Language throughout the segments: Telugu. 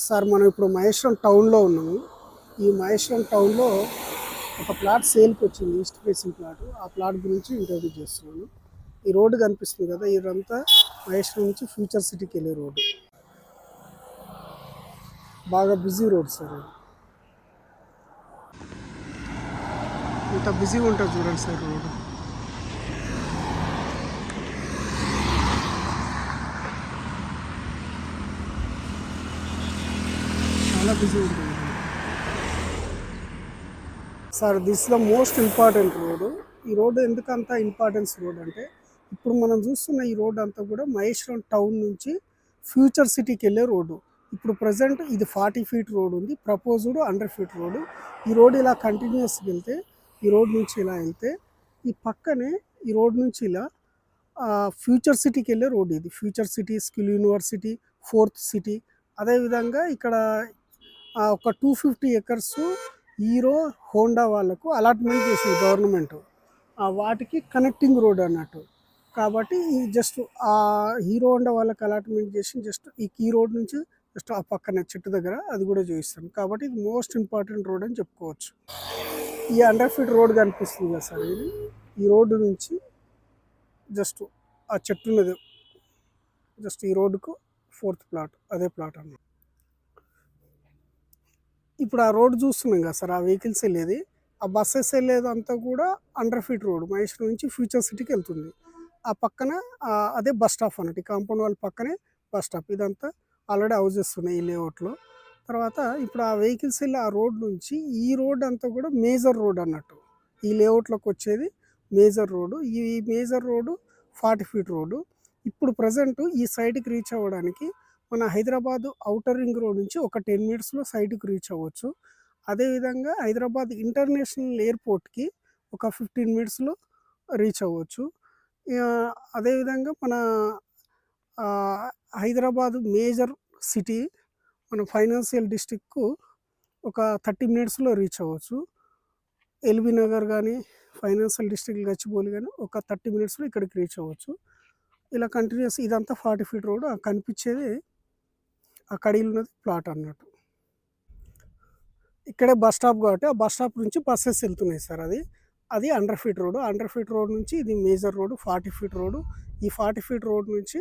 సార్ మనం ఇప్పుడు మహేశ్వరం టౌన్లో ఉన్నాము. ఈ మహేశ్వరం టౌన్లో ఒక ప్లాట్ సేల్కి వచ్చింది, ఈస్ట్ ఫేసింగ్ ప్లాట్. ఆ ప్లాట్ గురించి ఇంటర్వ్యూ చేస్తున్నాను. ఈ రోడ్డు కనిపిస్తుంది కదా, ఇదంతా మహేశ్వరం నుంచి ఫ్యూచర్ సిటీకి వెళ్ళే రోడ్డు. బాగా బిజీ రోడ్ సార్. ఇంత బిజీగా ఉంటుంది చూడండి సార్ రోడ్డు. చాలా బిజీ ఉంటుంది sir. This the most important road. ఈ రోడ్డు ఎందుకు అంత ఇంపార్టెన్స్ రోడ్ అంటే, ఇప్పుడు మనం చూస్తున్న ఈ రోడ్ అంతా కూడా మహేశ్వరం టౌన్ నుంచి ఫ్యూచర్ సిటీకి వెళ్ళే రోడ్డు. ఇప్పుడు ప్రజెంట్ ఇది 40 ఫీట్ రోడ్ ఉంది, ప్రపోజ్డ్ 100 ఫీట్ రోడ్డు. ఈ రోడ్ ఇలా కంటిన్యూస్గా వెళ్తే, ఈ రోడ్ నుంచి ఇలా వెళ్తే, ఈ పక్కనే ఈ రోడ్ నుంచి ఇలా ఫ్యూచర్ సిటీకి వెళ్ళే రోడ్ ఇది. Future city, skill university, fourth city. అదేవిధంగా ఇక్కడ ఒక 250 ఎకర్స్ హీరో హోండా వాళ్ళకు అలాట్మెంట్ చేసింది గవర్నమెంట్. వాటికి కనెక్టింగ్ రోడ్ అన్నట్టు. కాబట్టి ఈ జస్ట్ ఆ హీరో హోండా వాళ్ళకి అలాట్మెంట్ చేసి జస్ట్ ఈ రోడ్ నుంచి జస్ట్ ఆ పక్కన చెట్టు దగ్గర అది కూడా చూపిస్తాను. కాబట్టి ఇది మోస్ట్ ఇంపార్టెంట్ రోడ్ అని చెప్పుకోవచ్చు. ఈ 100 ఫీట్ రోడ్ కనిపిస్తుంది కదా సార్, ఇది ఈ రోడ్డు నుంచి జస్ట్ ఆ చెట్టు ఉన్నది, జస్ట్ ఈ రోడ్డుకు 4th ప్లాట్, అదే ప్లాట్ అన్నమాట. ఇప్పుడు ఆ రోడ్ చూస్తున్నాం కదా సార్, ఆ వెహికల్స్ వెళ్ళేది, ఆ బస్సెస్ వెళ్ళేది అంతా కూడా 100 ఫీట్ రోడ్ మహేశ్వరం నుంచి ఫ్యూచర్ సిటీకి వెళ్తుంది. ఆ పక్కన అదే బస్ స్టాప్ అన్నట్టు. ఈ కాంపౌండ్ వాళ్ళ పక్కనే బస్ స్టాప్. ఇదంతా ఆల్రెడీ హౌజెస్ ఉన్నాయి ఈ లేఅవుట్లో. తర్వాత ఇప్పుడు ఆ వెహికల్స్ వెళ్ళి ఆ రోడ్ నుంచి ఈ రోడ్ అంతా కూడా మేజర్ రోడ్ అన్నట్టు. ఈ లేఅవుట్లోకి వచ్చేది మేజర్ రోడ్డు. ఈ మేజర్ రోడ్డు 40 ఫీట్ రోడ్డు. ఇప్పుడు ప్రజెంట్ ఈ సైడ్కి రీచ్ అవ్వడానికి మన హైదరాబాద్ ఔటర్ రింగ్ రోడ్ నుంచి ఒక 10 మినిట్స్లో సైట్కి రీచ్ అవ్వచ్చు. అదేవిధంగా హైదరాబాద్ ఇంటర్నేషనల్ ఎయిర్పోర్ట్కి ఒక 15 మినిట్స్లో రీచ్ అవ్వచ్చు. అదేవిధంగా మన హైదరాబాద్ మేజర్ సిటీ, మన ఫైనాన్షియల్ డిస్ట్రిక్ట్కు ఒక 30 మినిట్స్లో రీచ్ అవ్వచ్చు. ఎల్బీ నగర్ కానీ, ఫైనాన్షియల్ డిస్ట్రిక్ట్ గచ్చిబౌలి కానీ ఒక 30 మినిట్స్లో ఇక్కడికి రీచ్ అవ్వచ్చు. ఇలా కంటిన్యూస్ ఇదంతా 40 ఫీట్ రోడ్. కనిపించేది ఆ కడీలు ఉన్నది ప్లాట్ అన్నట్టు. ఇక్కడే బస్ స్టాప్ కాబట్టి ఆ బస్ స్టాప్ నుంచి బస్సెస్ వెళ్తున్నాయి సార్. అది 100 ఫీట్ రోడ్. 100 ఫీట్ రోడ్ నుంచి ఇది మేజర్ రోడ్ 40 ఫీట్ రోడ్. ఈ 40 ఫీట్ రోడ్ నుంచి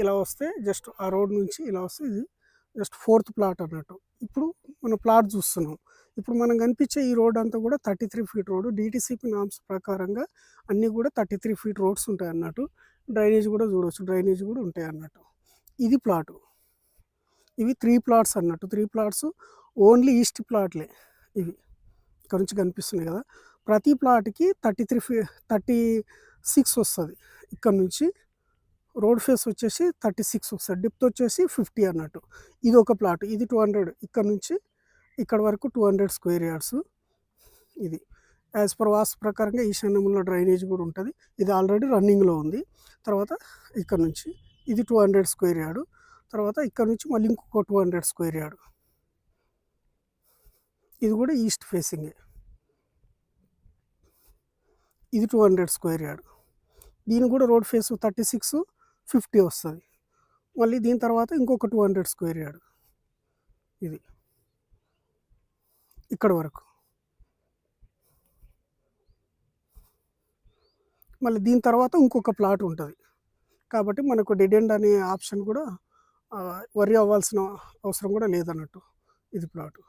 ఇలా వస్తే జస్ట్ ఆ రోడ్ నుంచి ఇలా వస్తే ఇది జస్ట్ 4th ప్లాట్ అన్నట్టు. ఇప్పుడు మనం ప్లాట్ చూస్తున్నాం. ఇప్పుడు మనం కనిపించే ఈ రోడ్ అంతా కూడా 33 ఫీట్ రోడ్. డిటిసిపి నామ్స్ ప్రకారంగా అన్నీ కూడా 33 ఫీట్ రోడ్స్ ఉంటాయి అన్నట్టు. డ్రైనేజ్ కూడా చూడవచ్చు, డ్రైనేజ్ కూడా ఉంటాయి అన్నట్టు. ఇది ప్లాటు. ఇవి 3 ప్లాట్స్ అన్నట్టు. 3 ప్లాట్స్ ఓన్లీ ఈస్ట్ ప్లాట్లే ఇవి. ఇక్కడ నుంచి కనిపిస్తున్నాయి కదా. ప్రతి ప్లాట్కి 36 వస్తుంది. ఇక్కడ నుంచి రోడ్ ఫేస్ వచ్చేసి 36 వస్తుంది. డెప్త్ వచ్చేసి 50 అన్నట్టు. ఇది ఒక ప్లాట్, ఇది 200. ఇక్కడ నుంచి ఇక్కడ వరకు 200 స్క్వేర్ యార్డ్స్. ఇది యాజ్ పర్ వాస్తు ప్రకారంగా ఈశాన్యంలో డ్రైనేజ్ కూడా ఉంటుంది. ఇది ఆల్రెడీ రన్నింగ్లో ఉంది. తర్వాత ఇక్కడ నుంచి ఇది 200 స్క్వేర్ యార్డు. తర్వాత ఇక్కడ నుంచి మళ్ళీ ఇంకొక 200 స్క్వేర్ యార్డు. ఇది కూడా ఈస్ట్ ఫేసింగే. ఇది 200 స్క్వేర్ యార్డు. దీని కూడా రోడ్ ఫేస్ 36, 50 వస్తుంది. మళ్ళీ దీని తర్వాత ఇంకొక 200 స్క్వేర్ యార్డు. ఇది ఇక్కడ వరకు. మళ్ళీ దీని తర్వాత ఇంకొక ప్లాట్ ఉంటుంది. కాబట్టి మనకు డెడ్ ఎండ్ అనే ఆప్షన్ కూడా వరి అవ్వాల్సిన అవసరం కూడా లేదన్నట్టు. ఇది ప్లాటు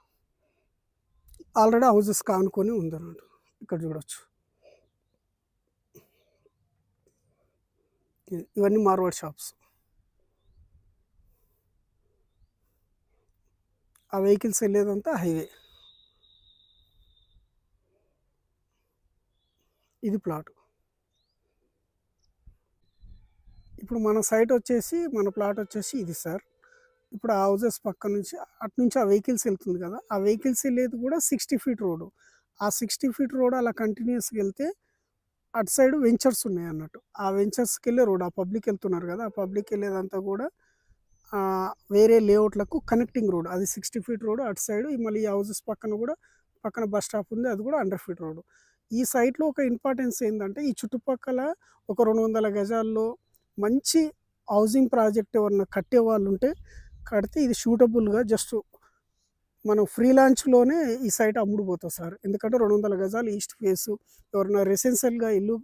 ఆల్రెడీ హౌజెస్ కానుకొని ఉందన్నట్టు. ఇక్కడ చూడవచ్చు. ఇవన్నీ మార్వాడ్ షాప్స్. ఆ వెహికల్స్ వెళ్ళేదంతా హైవే. ఇది ప్లాట్. ఇప్పుడు మన సైట్ వచ్చేసి, మన ప్లాట్ వచ్చేసి ఇది సార్. ఇప్పుడు ఆ హౌజెస్ పక్క నుంచి అటు నుంచి ఆ వెహికల్స్ వెళ్తుంది కదా, ఆ వెహికల్స్ వెళ్ళేది కూడా 60 ఫీట్ రోడ్డు. ఆ 60 ఫీట్ రోడ్ అలా కంటిన్యూస్గా వెళ్తే అటు సైడ్ వెంచర్స్ ఉన్నాయి అన్నట్టు. ఆ వెంచర్స్కి వెళ్ళే రోడ్, ఆ పబ్లిక్ వెళ్తున్నారు కదా, ఆ పబ్లిక్ వెళ్ళేదంతా కూడా వేరే లేఅవుట్లకు కనెక్టింగ్ రోడ్. అది 60 ఫీట్ రోడ్ అటు సైడ్. మళ్ళీ ఈ హౌజెస్ పక్కన కూడా పక్కన బస్ స్టాప్ ఉంది, అది కూడా 100 ఫీట్ రోడ్. ఈ సైట్లో ఒక ఇంపార్టెన్స్ ఏంటంటే, ఈ చుట్టుపక్కల ఒక 200 గజాల్లో మంచి హౌసింగ్ ప్రాజెక్ట్ ఎవరన్నా కట్టే వాళ్ళు ఉంటే కడితే ఇది సూటబుల్‌గా జస్ట్ మనం ఫ్రీ లాంచ్‌లోనే ఈ సైట్ అమ్ముడుపోతది సార్. ఎందుకంటే 200 గజాలు ఈస్ట్ ఫేసు. ఎవరైనా రెసిడెన్షియల్‌గా ఇల్లు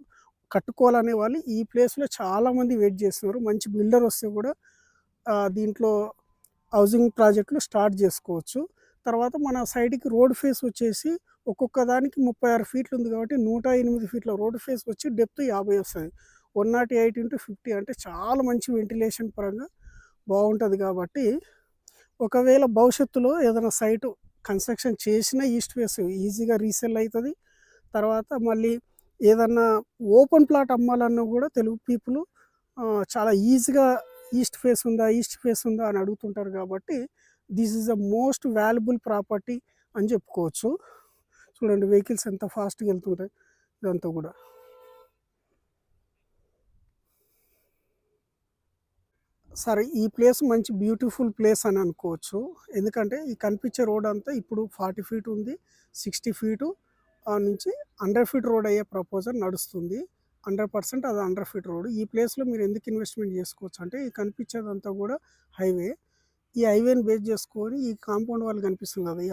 కట్టుకోవాలనే వాళ్ళు ఈ ప్లేస్‌లో చాలామంది వెయిట్ చేస్తున్నారు. మంచి బిల్డర్ వస్తే కూడా దీంట్లో హౌసింగ్ ప్రాజెక్ట్‌లు స్టార్ట్ చేసుకోవచ్చు. తర్వాత మన సైడ్‌కి రోడ్ ఫేస్ వచ్చేసి ఒక్కొక్క దానికి 36 ఫీట్లు ఉంది కాబట్టి 108 ఫీట్ల రోడ్ ఫేస్ వచ్చి డెప్త్ 50 వస్తది. 108x50 అంటే చాలా మంచి వెంటిలేషన్ పరంగా బావుంటది కాబట్టి, ఒకవేళ భవిష్యత్తులో ఏదైనా సైటు కన్‌స్ట్రక్షన్ చేసినా ఈస్ట్ ఫేస్ ఈజీగా రీసేల్ అయితది. తర్వాత మళ్ళీ ఏదన్నా ఓపెన్ ప్లాట్ అమ్మాలన్నా గూడా తెలుగు పీపుల్ చాలా ఈజీగా ఈస్ట్ ఫేస్ ఉందా? ఈస్ట్ ఫేస్ ఉందా? అని అడుగుతుంటారు గాబట్టి, this is the most valuable property అని జెప్పుకోవచ్చు. చూడండి వెహికల్స్ ఎంత ఫాస్ట్‌గా ఎళ్తుంటాయి ఇదంతా గూడా. సరే ఈ ప్లేస్ మంచి బ్యూటిఫుల్ ప్లేస్ అని అనుకోవచ్చు. ఎందుకంటే ఈ కనిపించే రోడ్ అంతా ఇప్పుడు 40 ఫీట్ ఉంది. 60 ఫీటు నుంచి 100 ఫీట్ రోడ్ అయ్యే ప్రపోజల్ నడుస్తుంది. 100% అది 100 ఫీట్ రోడ్. ఈ ప్లేస్‌లో మీరు ఎందుకు ఇన్వెస్ట్‌మెంట్ చేసుకోవచ్చు అంటే ఈ కనిపించేదంతా కూడా హైవే. ఈ హైవేని బేస్ చేసుకొని ఈ కాంపౌండ్ వాల్ కనిపిస్తుంది కదా! ఈ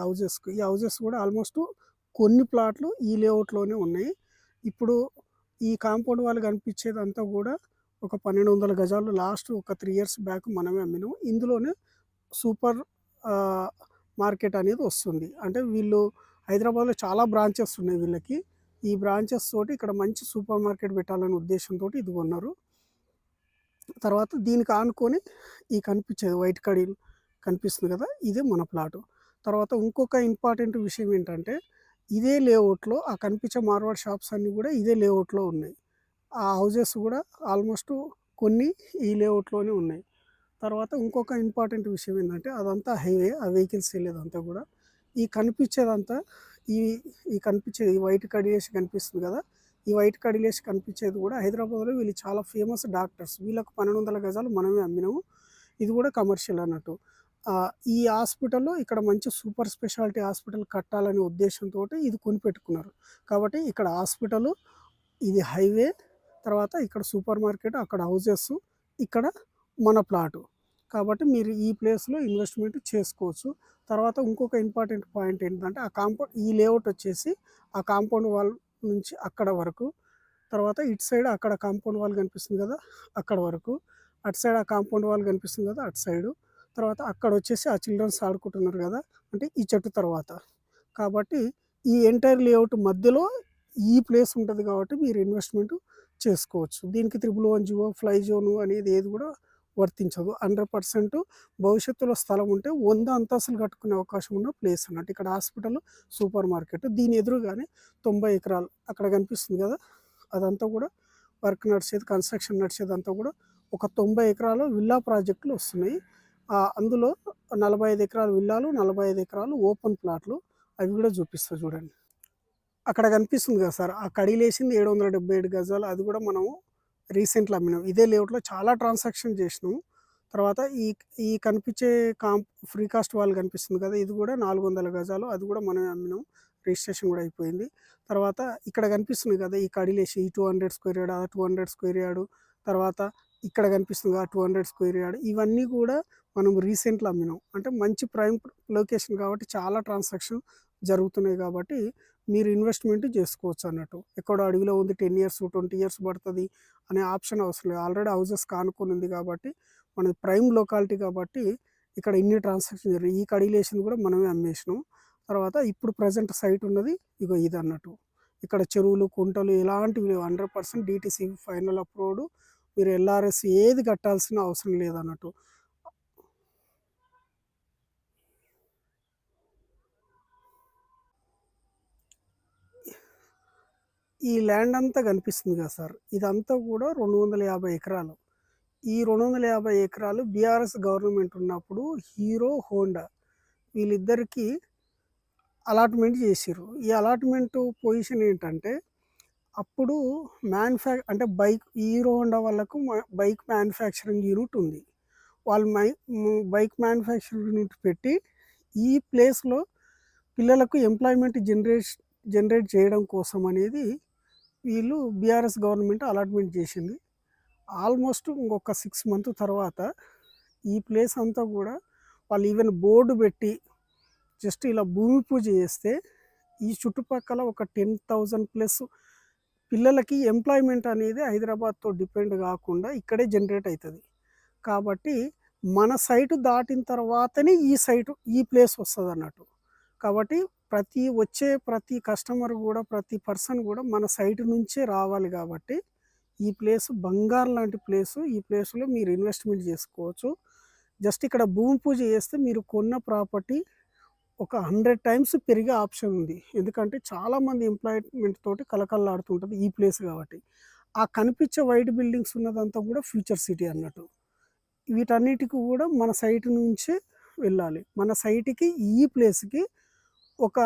హౌసెస్ కూడా ఆల్మోస్ట్ కొన్ని ప్లాట్లు ఈ లేఅవుట్‌లోనే ఉన్నాయి. ఇప్పుడు ఈ కాంపౌండ్ వాల్ కనిపించేదంతా కూడా ఒక 1200 గజాలు లాస్ట్ ఒక 3 ఇయర్స్ బ్యాక్ మనమే అమ్మినాం. ఇందులోనే సూపర్ ఆహ్, మార్కెట్ అనేది వస్తుంది. అంటే వీళ్ళు హైదరాబాద్‌లో చాలా బ్రాంచెస్ ఉన్నాయి వీళ్ళకి. ఈ బ్రాంచెస్ తోటి ఇక్కడ మంచి సూపర్ మార్కెట్ పెట్టాలనే ఉద్దేశ్యంతోటి ఇది కొన్నారు. తర్వాత దీనికి ఆనుకొని ఈ కనిపించేది వైట్ కడీలు కనిపిస్తుంది కదా! ఇదే మన ప్లాటు. తర్వాత ఇంకొక ఇంపార్టెంట్ విషయం ఏంటంటే, ఇదే లేఅవుట్‌లో ఆ కనిపించే మార్వాడి షాప్స్ అన్నీ కూడా ఇదే లేఅవుట్‌లో ఉన్నాయి. ఆ హౌజెస్ కూడా ఆల్మోస్ట్ కొన్ని ఈ లేఅవుట్‌లోనే ఉన్నాయి. తర్వాత ఇంకొక ఇంపార్టెంట్ విషయం ఏందంటే అదంతా హైవే. ఆ వెహికల్స్ వెళ్ళేదంతా కూడా. ఈ కనిపించేదంతా ఈ ఈ కనిపించేది ఈ వైట్ కడిలేసి కనిపిస్తుంది కదా! ఈ వైట్ కడిలేసి కనిపించేది కూడా హైదరాబాద్‌లో వీళ్ళు చాలా ఫేమస్ డాక్టర్స్. వీళ్ళకి 1200 గజాలు మనమే అమ్మినాము. ఇది కూడా కమర్షియల్ అన్నట్టు. ఈ హాస్పిటల్‌లో ఇక్కడ మంచి సూపర్ స్పెషాలిటీ హాస్పిటల్ కట్టాలనే ఉద్దేశ్యంతోటి ఇది కొనిపెట్టుకున్నారు. కాబట్టి ఇక్కడ హాస్పిటలు, ఇది హైవే, తర్వాత ఇక్కడ సూపర్ మార్కెట్, అక్కడ హౌసెస్, ఇక్కడ మన ప్లాటు. కాబట్టి మీరు ఈ ప్లేస్‌లో ఇన్వెస్ట్‌మెంట్ చేసుకోవచ్చు. తర్వాత ఇంకొక ఇంపార్టెంట్ పాయింట్ ఏంటంటే ఆ కాంపౌండ్ ఈ లేఅవుట్ వచ్చేసి ఆ కాంపౌండ్ వాల్ నుంచి అక్కడ వరకు, తర్వాత ఇటు సైడ్ అక్కడ కాంపౌండ్ వాల్ కనిపిస్తుంది కదా! అక్కడ వరకు, అటు సైడ్ ఆ కాంపౌండ్ వాల్ కనిపిస్తుంది కదా! అటు సైడు. తర్వాత అక్కడొచ్చేసి ఆ చిల్డ్రన్స్ ఆడుకుంటున్నారు కదా! అంటే ఈ చెట్టు తర్వాత. కాబట్టి ఈ ఎంటైర్ లేఅవుట్ మధ్యలో ఈ ప్లేస్ ఉంటది కాబట్టి మీరు ఇన్వెస్ట్‌మెంట్ చేసుకోవచ్చు. దీనికి 311 జియో, ఫ్లై జోన్ అనేది ఏది కూడా వర్తించదు. 100% భవిష్యత్తులో స్థలం ఉంటే 100 అంతస్తులు కట్టుకునే అవకాశం ఉన్న ప్లేస్ అన్నట్టు. ఇక్కడ హాస్పిటల్, సూపర్ మార్కెట్. దీని ఎదురుగానే 90 ఎకరాలు అక్కడ కనిపిస్తుంది కదా! అదంతా కూడా వర్క్ నడిచేది, కన్‌స్ట్రక్షన్ నడిచేదంతా కూడా ఒక 90 ఎకరాలు విల్లా ప్రాజెక్టులు వస్తున్నాయి. అందులో 45 ఎకరాలు విల్లాలు, 45 ఎకరాలు ఓపెన్ ప్లాట్లు. అవి కూడా చూపిస్తా చూడండి. అక్కడ కనిపిస్తుంది కదా సార్! ఆ కడిలేసింది 777 గజాలు. అది కూడా మనం రీసెంట్‌లో అమ్మినాం. ఇదే లేఅవుట్‌లో చాలా ట్రాన్సాక్షన్ చేసినాం. తర్వాత ఈ ఈ కనిపించే ఫ్రీ కాస్ట్ వాల్ కనిపిస్తుంది కదా! ఇది కూడా 400 గజాలు. అది కూడా మనమే అమ్మినాం. రిజిస్ట్రేషన్ కూడా అయిపోయింది. తర్వాత ఇక్కడ కనిపిస్తుంది కదా! ఈ కడిలేసి ఈ 200 స్క్వేర్ యార్డ్, 200 స్క్వేర్ యార్డ్, తర్వాత ఇక్కడ కనిపిస్తుంది కదా! 200 స్క్వేర్ యార్డ్. ఇవన్నీ కూడా మనం రీసెంట్‌లో అమ్మినాం. అంటే మంచి ప్రైమ్ లొకేషన్ కాబట్టి చాలా ట్రాన్సాక్షన్ జరుగుతున్నాయి కాబట్టి మీరు ఇన్వెస్ట్‌మెంట్ చేసుకోవచ్చు అన్నట్టు. ఎక్కడో అడవిలో ఉంది 10 ఇయర్స్, 20 ఇయర్స్ పడతది అనే ఆప్షన్ అవసరం లేదు. ఆల్రెడీ హౌసెస్‌కి ఆనుకొని ఉంది కాబట్టి, మనది ప్రైమ్ లొకాలిటీ కాబట్టి ఇక్కడ ఇన్ని ట్రాన్సాక్షన్ జరిగాయి. ఈ కడిలేసింది కూడా మనమే అమ్మేసినాం. తర్వాత ఇప్పుడు ప్రెజెంట్ సైట్ ఉన్నది ఇగో ఇదన్నట్టు. ఇక్కడ చెరువులు, కుంటలు ఎలాంటివి లేవు. 100% డీటీసీ ఫైనల్ అప్రూవ్డ్. మీరు ఎల్ఆర్ఎస్ ఏది కట్టాల్సిన అవసరం లేదన్నట్టు. ఈ ల్యాండ్ అంతా కనిపిస్తుంది కదా సార్! ఇదంతా కూడా 250 ఎకరాలు. ఈ 250 ఎకరాలు బీఆర్ఎస్ గవర్నమెంట్ ఉన్నప్పుడు హీరో, హోండా వీళ్ళిద్దరికీ అలాట్‌మెంట్ చేసిర్రు. ఈ అలాట్‌మెంట్ పొజిషన్ ఏంటంటే, అప్పుడు అంటే హీరో హోండా వాళ్ళకు బైక్ మ్యానుఫ్యాక్చరింగ్ యూనిట్ ఉంది. వాళ్ళు బైక్ మ్యానుఫ్యాక్చరింగ్ యూనిట్ పెట్టి, ఈ ప్లేస్‌లో పిల్లలకు ఎంప్లాయ్‌మెంట్ జనరేట్ చేయడం కోసం అనేది వీళ్ళు బీఆర్ఎస్ గవర్నమెంట్ అలాట్‌మెంట్ చేసింది. ఆల్మోస్ట్ ఇంకొక 6 మంత్ తర్వాత ఈ ప్లేస్ అంతా గూడా వాళ్ళు ఈవెన్ బోర్డు పెట్టి జస్ట్ ఇలా భూమి పూజ చేస్తే ఈ చుట్టుపక్కల ఒక 10,000 ప్లస్ పిల్లలకి ఎంప్లాయ్మెంట్ అనేది హైదరాబాద్తో డిపెండ్ కాకుండా ఇక్కడే జనరేట్ అవుతుంది. కాబట్టి మన సైటు దాటిన తర్వాతనే ఈ ప్లేస్ వస్తుంది అన్నట్టు. కాబట్టి ప్రతి కస్టమర్ కూడా, ప్రతి పర్సన్ కూడా మన సైటు నుంచే రావాలి. కాబట్టి ఈ ప్లేస్ బంగారం లాంటి ప్లేసు. ఈ ప్లేస్లో మీరు ఇన్వెస్ట్మెంట్ చేసుకోవచ్చు. జస్ట్ ఇక్కడ భూమి పూజ చేస్తే మీరు కొన్న ప్రాపర్టీ ఒక 100 టైమ్స్ పెరిగే ఆప్షన్ ఉంది. ఎందుకంటే చాలామంది ఎంప్లాయ్మెంట్ తోటి కలకల్లాడుతుంటుంది ఈ ప్లేస్ కాబట్టి. ఆ కనిపించే వైట్ బిల్డింగ్స్ ఉన్నదంతా కూడా ఫ్యూచర్ సిటీ అన్నట్టు. వీటన్నిటికి కూడా మన సైట్ నుంచే వెళ్ళాలి. మన సైట్‌కి ఈ ప్లేస్‌కి ఒక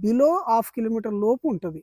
బిలో హాఫ్ కిలోమీటర్ లోపు ఉంటుంది.